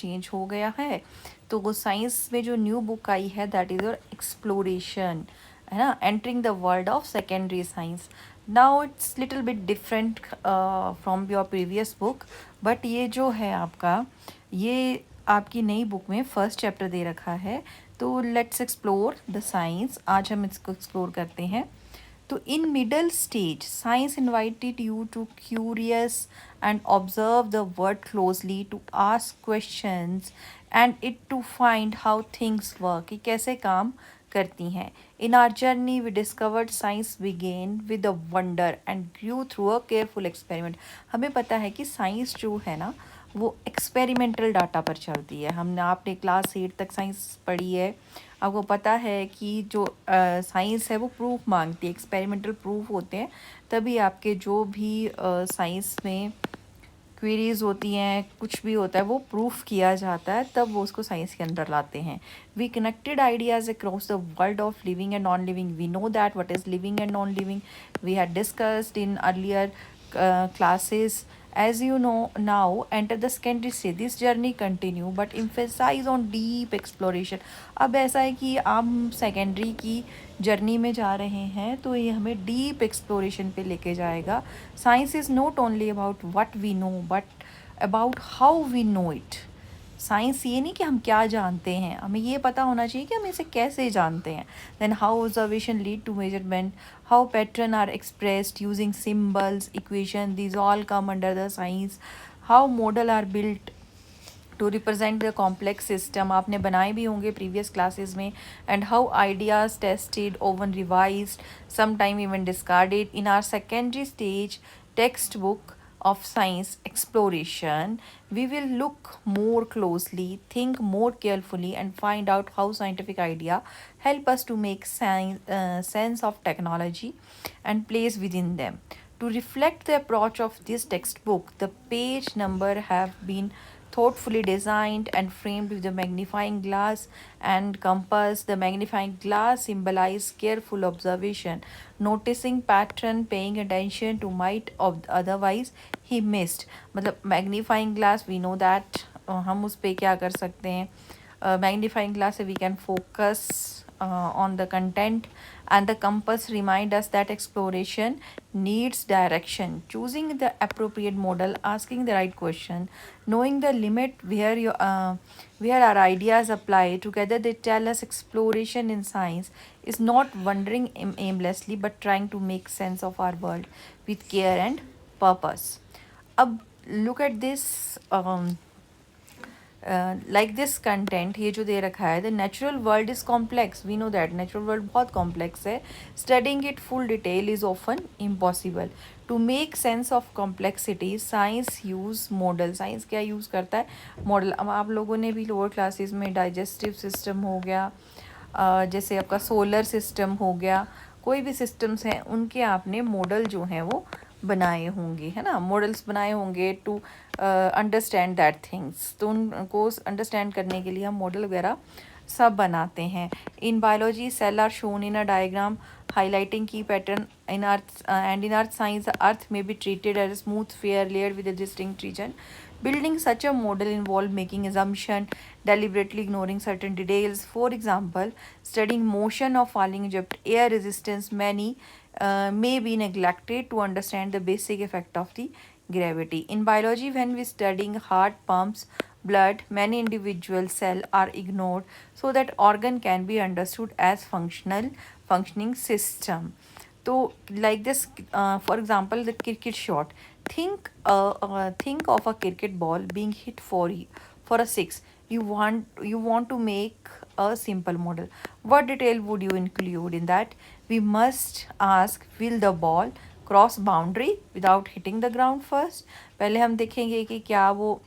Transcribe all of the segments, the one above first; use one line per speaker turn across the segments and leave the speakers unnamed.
Change हो गया है। तो वो साइंस में जो न्यू बुक आई है दैट इज़ योर एक्सप्लोरेशन, है ना, entering the world of secondary science. Now it's little bit different from your previous book, but ये जो है आपका, ये आपकी नई बुक में फर्स्ट चैप्टर दे रखा है। तो लेट्स एक्सप्लोर द साइंस, आज हम इसको एक्सप्लोर करते हैं। तो in middle stage, science invited you to curious and observe the world closely, to ask questions and it to find how things work, कि कैसे काम करती हैं। In our journey, we discovered science began with a wonder and grew through a careful experiment। हमें पता है कि science जो है ना वो एक्सपेरिमेंटल डाटा पर चलती है। हमने आपने क्लास 8 तक साइंस पढ़ी है, आपको पता है कि जो साइंस है वो प्रूफ मांगती है, एक्सपेरिमेंटल प्रूफ होते हैं, तभी आपके जो भी साइंस में क्वेरीज होती हैं, कुछ भी होता है वो प्रूफ किया जाता है, तब वो उसको साइंस के अंदर लाते हैं। We connected ideas across the world of living and non living. We know that what is living and non living, we had discussed in earlier classes. As you know, now enter the secondary stage. This journey continue but emphasize on deep exploration. अब ऐसा है कि हम secondary की journey में जा रहे हैं, तो ये हमें डीप एक्सप्लोरेशन पे लेके जाएगा। Science is not only about what we know but about how we know it. Science ये नहीं कि हम क्या जानते हैं, हमें ये पता होना चाहिए कि हम इसे कैसे जानते हैं। Then how observation lead to measurement, how pattern are expressed using symbols, equation, these all come under the science। how model are built to represent the complex system, आपने बनाए भी होंगे previous classes में। and how ideas tested, often revised, sometime even discarded। in our secondary stage textbook of science exploration, we will look more closely, think more carefully and find out how scientific idea help us to make sense of technology and place within them। To reflect the approach of this textbook, the page number have been thoughtfully designed and framed with a magnifying glass and compass। The magnifying glass symbolize careful observation, noticing pattern, paying attention to might of otherwise he missed। मतलब magnifying glass we know that हम उस पे क्या कर सकते हैं, magnifying glass we can focus on the content, and the compass remind us that exploration needs direction, choosing the appropriate model, asking the right question, knowing the limit where our ideas apply. Together they tell us exploration in science is not wandering aimlessly but trying to make sense of our world with care and purpose। अब look at this like this content, ये जो दे रखा है, the natural world is complex, we know that natural world बहुत complex है, studying it full detail is often impossible। to make sense of complexity science use model। science क्या use करता है, model. अब आप लोगों ने भी लोअर क्लासेस में डाइजेस्टिव सिस्टम हो गया, जैसे आपका सोलर सिस्टम हो गया, कोई भी सिस्टम्स हैं उनके आपने मॉडल जो हैं वो बनाए होंगे, है ना, मॉडल्स बनाए होंगे टू अंडरस्टैंड दैट थिंग्स। तो उनको अंडरस्टैंड करने के लिए हम मॉडल वगैरह सब बनाते हैं। In biology cell are shown in a diagram highlighting key pattern in earth and in earth science the earth may be treated as a smooth fair layered with a distinct region। building such a model involve making assumption, deliberately ignoring certain details। for example, studying motion of falling object, air resistance, many may be neglected to understand the basic effect of the gravity। in biology, when we studying heart pumps blood, many individual cells are ignored so that organ can be understood as functioning system। तो like this, for example, the cricket shot, think of a cricket ball being hit for a six। you want to make a simple model, what detail would you include in that? we must ask, will the ball cross boundary without hitting the ground first। पहले हम देखेंगे कि क्या वो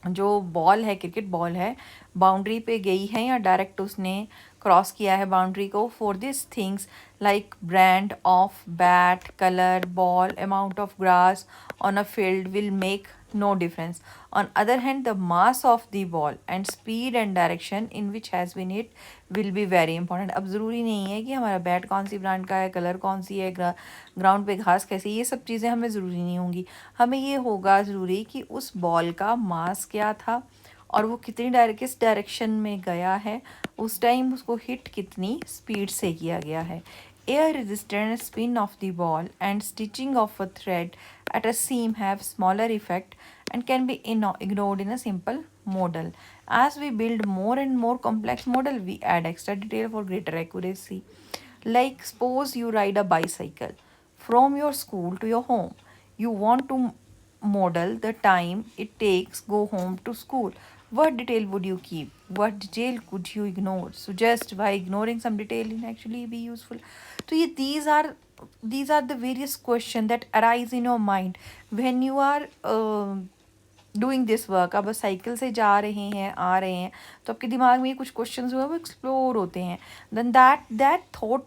जो ball है, cricket ball है, boundary पे गई है या डायरेक्ट उसने क्रॉस किया है बाउंड्री को। For this things like brand of bat, colour, ball, amount of grass on a field will make no difference. On other hand, the mass of the ball and speed and direction in which has been hit will be very important. अब ज़रूरी नहीं है कि हमारा bat कौन सी brand का है, colour कौन सी है, ग्राउंड पे घास कैसी, ये सब चीज़ें हमें ज़रूरी नहीं होंगी. हमें ये होगा ज़रूरी कि उस बॉल का मास क्या था और वो कितनी किस डायरेक्शन में गया है, उस टाइम उसको हिट कितनी स्पीड से किया गया है. Air resistance, spin of the ball, and stitching of a thread at a seam have smaller effect and can be ignored in a simple model. As we build more and more complex model, we add extra detail for greater accuracy. Like suppose you ride a bicycle from your school to your home. You want to model the time it takes go home to school. What detail would you keep? What detail could you ignore? Suggest by ignoring some detail in actually be useful. So these are the various questions that arise in your mind when you are doing this work. अब cycle से जा रहे हैं, आ रहे हैं, तो आपके दिमाग में ये कुछ क्वेश्चन जो है वो एक्सप्लोर होते हैं. Then that thought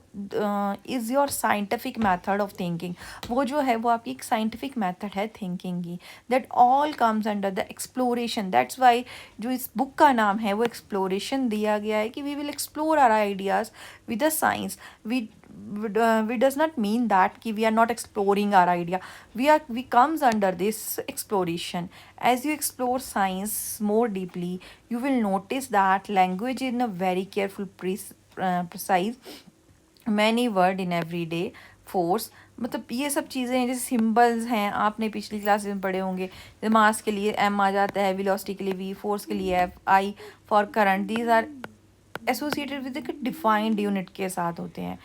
is your scientific method of thinking. वो जो है वो आपकी एक साइंटिफिक मैथड है थिंकिंग की. That all comes under the exploration. That's why जो इस बुक का नाम है वो एक्सप्लोरेशन दिया गया है कि we will explore our ideas with the science. We does not mean that ki we are not exploring our idea. We comes under this exploration. As you explore science more deeply, you will notice that language in a very careful precise many word in everyday force. मतलब ये सब चीज़ें हैं, जैसे symbols हैं, आपने पिछली classes में पढ़े होंगे. जैसे मास के लिए एम आ जाता है, वेलोसिटी के लिए वी, फोर्स के लिए F, I for current. These are associated with एक डिफाइंड यूनिट के साथ होते हैं.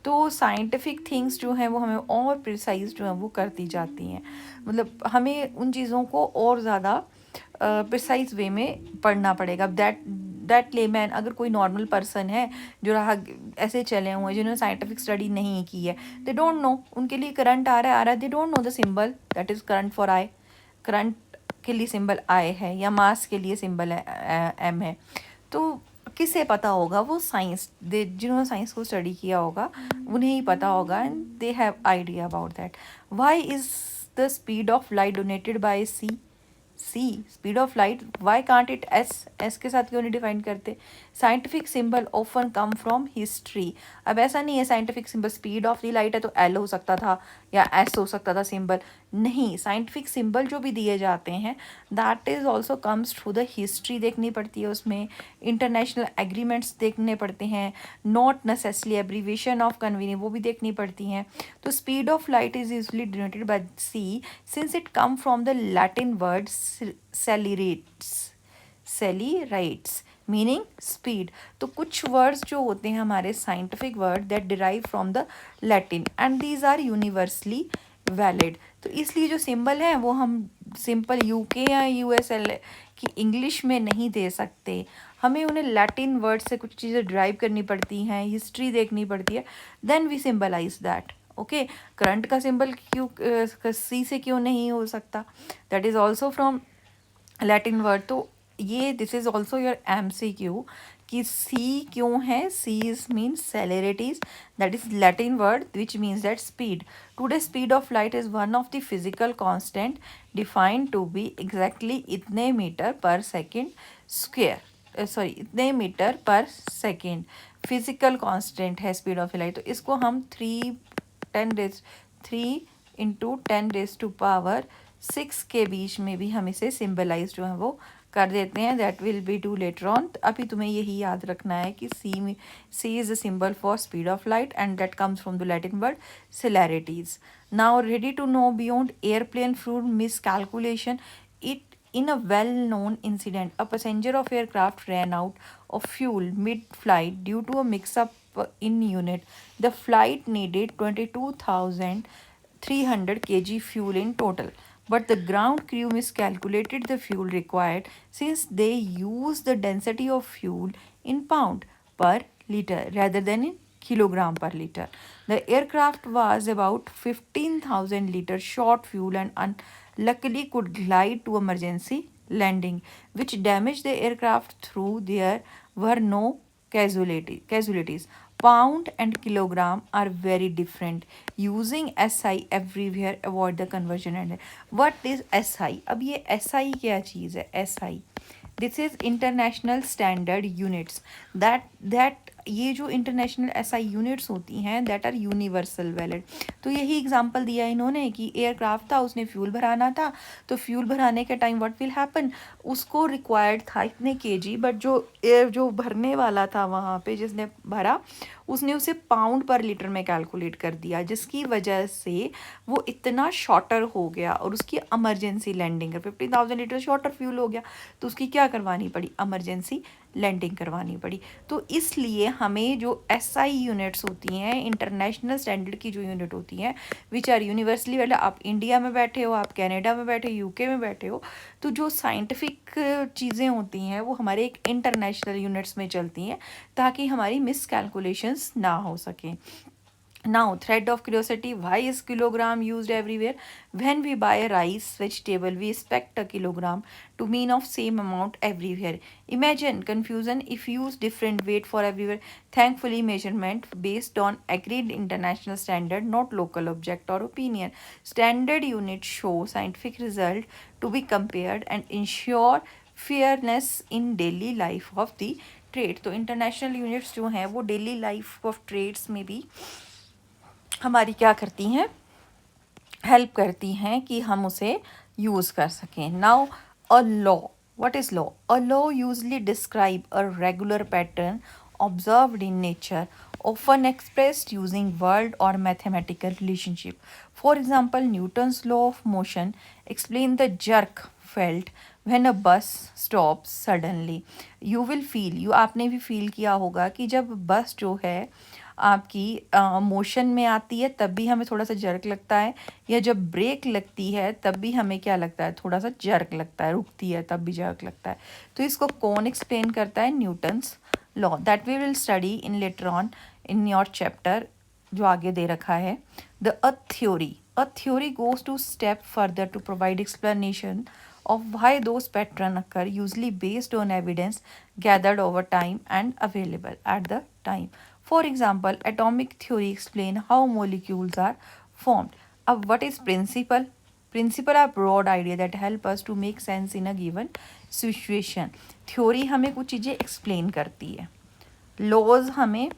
तो साइंटिफिक थिंग्स जो हैं वो हमें और प्रिसाइज जो हैं वो करती जाती हैं. मतलब हमें उन चीज़ों को और ज़्यादा प्रिसाइज वे में पढ़ना पड़ेगा. दैट लेमैन, अगर कोई नॉर्मल पर्सन है जो रहा ऐसे चले हुए हैं जिन्होंने साइंटिफिक स्टडी नहीं की है, दे डोंट नो. उनके लिए करंट आ रहा है, they don't know the symbol that is current for I. Current के लिए सिंबल आई है या मास के लिए सिंबल एम है. तो किसे पता होगा? वो साइंस दे जिन्होंने साइंस को स्टडी किया होगा उन्हें ही पता होगा, and they have idea about that. Why is the speed of light denoted by C? Speed of light, why can't it S के साथ क्यों नहीं डिफाइन करते? Scientific symbol often come from history. अब ऐसा नहीं है scientific symbol speed of the light है तो एल हो सकता था या एस हो सकता था सिंबल. नहीं, साइंटिफिक सिंबल जो भी दिए जाते हैं that is also comes through the history. देखनी पड़ती है उसमें, इंटरनेशनल एग्रीमेंट्स देखने पड़ते हैं, not necessarily abbreviation of convenience वो भी देखनी पड़ती हैं. तो speed of light is usually denoted by C since it come from the Latin word celeritas meaning speed. तो कुछ वर्ड्स जो होते हैं हमारे scientific word that derive from the Latin and these are universally valid. तो इसलिए जो symbol हैं वो हम सिंपल यूके या यूएसएल की इंग्लिश में नहीं दे सकते. हमें उन्हें लैटिन वर्ड से कुछ चीज़ें ड्राइव करनी पड़ती हैं, हिस्ट्री देखनी पड़ती है, then we symbolize that. Okay, current का सिंबल क्यों सी से क्यों नहीं हो सकता? That is also from Latin word. तो ये this is also your MCQ कि सी क्यों है? C is mean celeritas, that is Latin word which means that speed. Today speed of light is one of the physical constant defined to be exactly इतने meter per second square. Sorry, इतने meter per second physical constant है speed of light. तो इसको हम 3×10⁶ के बीच में भी हम इसे सिम्बलाइज जो है वो कर देते हैं. That will be do later on. अभी तुम्हें यही याद रखना है कि C is a symbol for speed of light and that comes from the Latin word celerities. Now ready to know beyond airplane fuel miscalculation. In a well-known incident, a passenger of aircraft ran out of fuel mid-flight due to a mix-up in unit. The flight needed 22,300 kg fuel in total, but the ground crew miscalculated the fuel required since they used the density of fuel in pound per liter rather than in kilogram per liter. The aircraft was about 15,000 liters short fuel and luckily could glide to emergency landing, which damaged the aircraft through there were no casualties. Pound and kilogram are very different. Using SI everywhere, avoid the conversion and what is SI? अब ये SI क्या चीज़ है? SI this is international standard units that ये जो international SI units होती हैं that are universal valid. तो यही एग्जांपल दिया इन्होंने कि एयरक्राफ्ट था, उसने फ्यूल भराना था, तो फ्यूल भराने के टाइम व्हाट विल हैपन, उसको रिक्वायर्ड था इतने केजी, बट जो एयर जो भरने वाला था वहाँ पे जिसने भरा उसने उसे पाउंड पर लीटर में कैलकुलेट कर दिया, जिसकी वजह से वो इतना शॉर्टर हो गया और उसकी emergency landing 50,000 litre shorter fuel हो गया, तो उसकी क्या करवानी पड़ी, इमरजेंसी लैंडिंग करवानी पड़ी। तो इसलिए हमें जो एसआई यूनिट्स होती हैं, इंटरनेशनल स्टैंडर्ड की जो यूनिट होती हैं विच आर यूनिवर्सली वैलिड, आप इंडिया में बैठे हो, आप कनाडा में बैठे हो, यूके में बैठे हो, तो जो साइंटिफिक चीज़ें होती हैं वो हमारे एक इंटरनेशनल यूनिट्स में चलती हैं ताकि हमारी मिस कैलकुलेशंस ना हो सकें। Now, thread of curiosity, why is kilogram used everywhere? When we buy rice, vegetable, we expect a kilogram to mean of same amount everywhere. Imagine confusion if you use different weight for everywhere. Thankfully, measurement based on agreed international standard, not local object or opinion. Standard units show scientific result to be compared and ensure fairness in daily life of the trade. तो international units जो हैं वो daily life of trades में भी हमारी क्या करती हैं, हेल्प करती हैं कि हम उसे यूज़ कर सकें। Now a law, what is law? A law usually describe a regular pattern observed in nature, often expressed using word or mathematical relationship. For example, Newton's law of motion explain the jerk felt when a bus stops suddenly. You will feel, you आपने भी feel किया होगा कि जब बस जो है आपकी मोशन में आती है तब भी हमें थोड़ा सा जर्क लगता है, या जब ब्रेक लगती है तब भी हमें क्या लगता है, थोड़ा सा जर्क लगता है, रुकती है तब भी जर्क लगता है। तो इसको कौन एक्सप्लेन करता है? Newton's law, that we will study in later on in your chapter जो आगे दे रखा है। The a theory goes to step further to provide explanation of why those patterns occur, usually based on evidence gathered over time and available at the time. For example, atomic theory explain how molecules are formed. What is principle? Principle are broad idea that help us to make sense in a given situation. Theory हमें कुछ चीज़ें explain करती है, laws हमें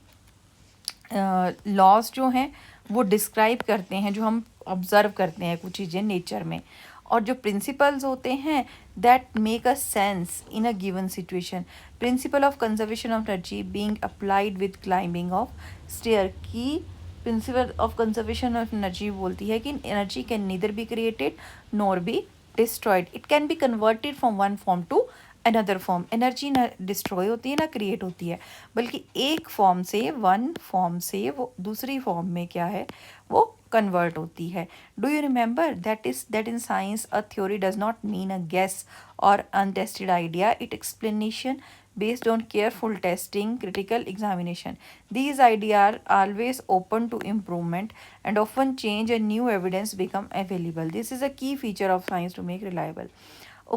laws जो हैं वो describe करते हैं, जो हम ऑब्ज़र्व करते हैं कुछ चीज़ें नेचर में, और जो प्रिंसिपल्स होते हैं that make a sense in a given situation. Principle of conservation of energy being applied with climbing of stair की principle of conservation of energy बोलती है कि energy can neither be created nor be destroyed, it can be converted from one form to another form. Energy ना destroy होती है ना create होती है, बल्कि एक फॉर्म से, वन फॉर्म से वो दूसरी फॉर्म में क्या है, वो कन्वर्ट होती है। Do you remember that in science a theory does not mean a guess और untested idea, it explanation based on careful testing, critical examination. These ideas are always open to improvement and often change and new evidence become available. This is a key feature of science to make reliable.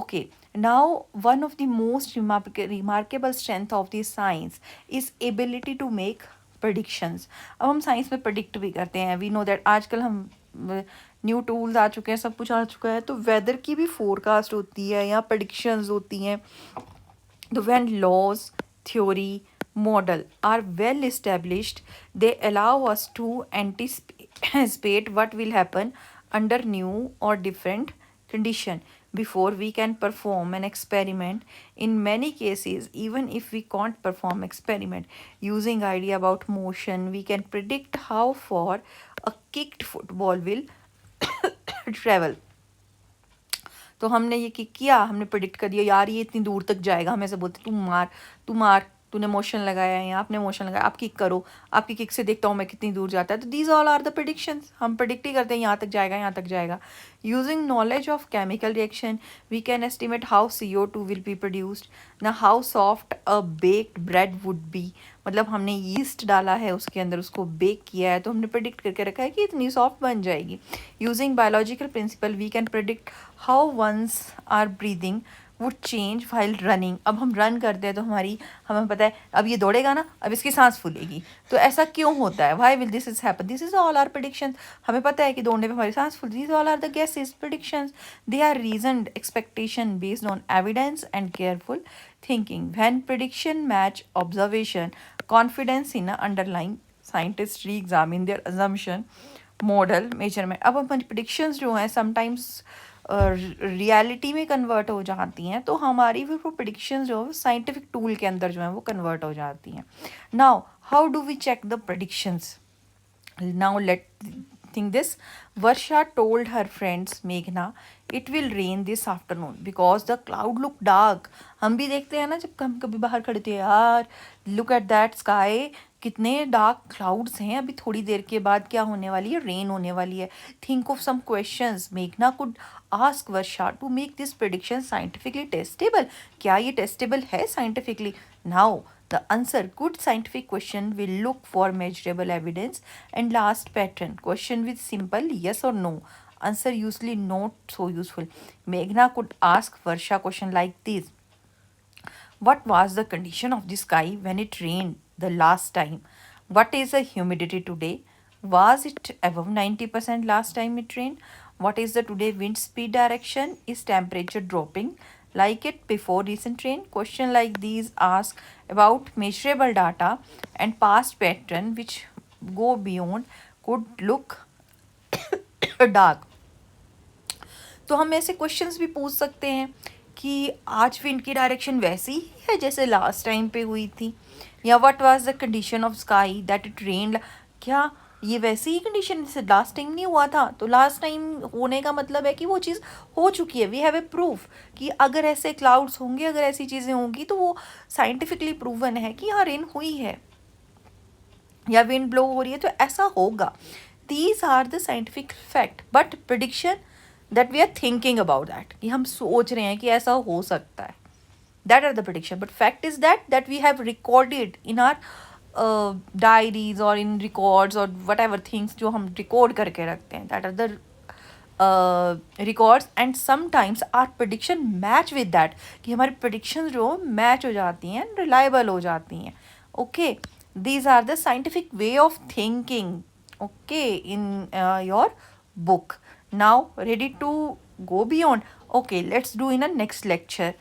Okay, now one of the most remarkable strength of the science is ability to make predictions. अब हम science में predict भी करते हैं, we know that आजकल हम new tools आ चुके हैं, सब कुछ आ चुका है, तो वेदर की भी फोरकास्ट होती है या predictions होती हैं। So when laws, theory, model are well established, they allow us to anticipate what will happen under new or different condition before we can perform an experiment. In many cases, even if we can't perform experiment using idea about motion, we can predict how far a kicked football will travel. तो हमने ये किया, हमने predict कर दिया यार ये इतनी दूर तक जाएगा, हम ऐसे बोलते तू मार, तूने मोशन लगाया है या आपने मोशन लगाया, आप किक करो, आपकी किक से देखता हूँ मैं कितनी दूर जाता है। तो these all are the predictions, हम प्रिडिक्ट ही करते हैं यहाँ तक जाएगा, यहाँ तक जाएगा। Using knowledge of chemical reaction we can estimate how CO2 will be produced, ना how soft a baked bread would be, मतलब हमने यीस्ट डाला है उसके अंदर, उसको बेक किया है, तो हमने प्रिडिक्ट करके रखा है कि इतनी सॉफ्ट बन जाएगी। Using biological principle we can predict how ones are breathing would change while running. अब हम रन करते हैं तो हमें पता है अब ये दौड़ेगा ना, अब इसकी सांस फूलेगी, तो ऐसा क्यों होता है, why will this is happen, this is all are prediction. हमें पता है कि दौड़ने पे हमारी सांस फूलती, this all are the guesses, predictions. They are reasoned expectation based on evidence and careful thinking. When prediction match observation, confidence in a underlying, scientists re-examine their assumption, model measurement. अब हमारी प्रिडिक्शंस जो हैं sometimes reality में convert हो जाती हैं, तो हमारी फिर वो प्रिडिक्शंस जो है साइंटिफिक टूल के अंदर जो है वो कन्वर्ट हो जाती हैं। Now how do we check the predictions? Now let think this. Varsha told her friends Meghna it will rain this afternoon because the cloud look dark. हम भी देखते हैं ना जब हम कभी बाहर खड़े थे, यार look at that sky, कितने डार्क क्लाउड्स हैं, अभी थोड़ी देर के बाद क्या होने वाली है, रेन होने वाली है। थिंक ऑफ सम क्वेश्चंस मेघना could ask Varsha to make this prediction scientifically testable. क्या ये टेस्टेबल है scientifically? Now the answer, good scientific question will look for measurable evidence and last pattern. Question with simple yes or no. Answer usually not so useful. Meghna could ask Varsha question like this. What was the condition of the sky when it rained the last time? What is the humidity today? Was it above 90% last time it rained? What is the today wind speed direction? Is temperature dropping like it before recent rain? Question like these ask about measurable data and past pattern which go beyond could look dark. तो हम ऐसे questions भी पूछ सकते हैं कि आज wind की डायरेक्शन वैसी ही है जैसे लास्ट टाइम पे हुई थी, या what was the condition of sky that it rain, क्या ये वैसी ही कंडीशन जैसे लास्ट टाइम नहीं हुआ था? तो लास्ट टाइम होने का मतलब है कि वो चीज़ हो चुकी है, वी हैव ए प्रूफ कि अगर ऐसे क्लाउड्स होंगे, अगर ऐसी चीज़ें होंगी तो वो साइंटिफिकली प्रूवन है कि हाँ रेन हुई है या विंड ब्लो हो रही है, तो ऐसा होगा। These are the scientific fact, but prediction that we are thinking about that, कि हम सोच रहे हैं कि ऐसा हो सकता है, that are the prediction. But fact is that we have recorded in our diaries और इन रिकॉर्ड्स और वट एवर थिंग्स जो हम रिकॉर्ड करके रखते हैं, that are the records. And sometimes our prediction match with that, कि हमारी prediction जो मैच हो जाती हैं, रिलायबल हो जाती हैं। Okay, these are the scientific way of thinking, okay, in your book. Now ready to go beyond? Okay, let's do in a next lecture.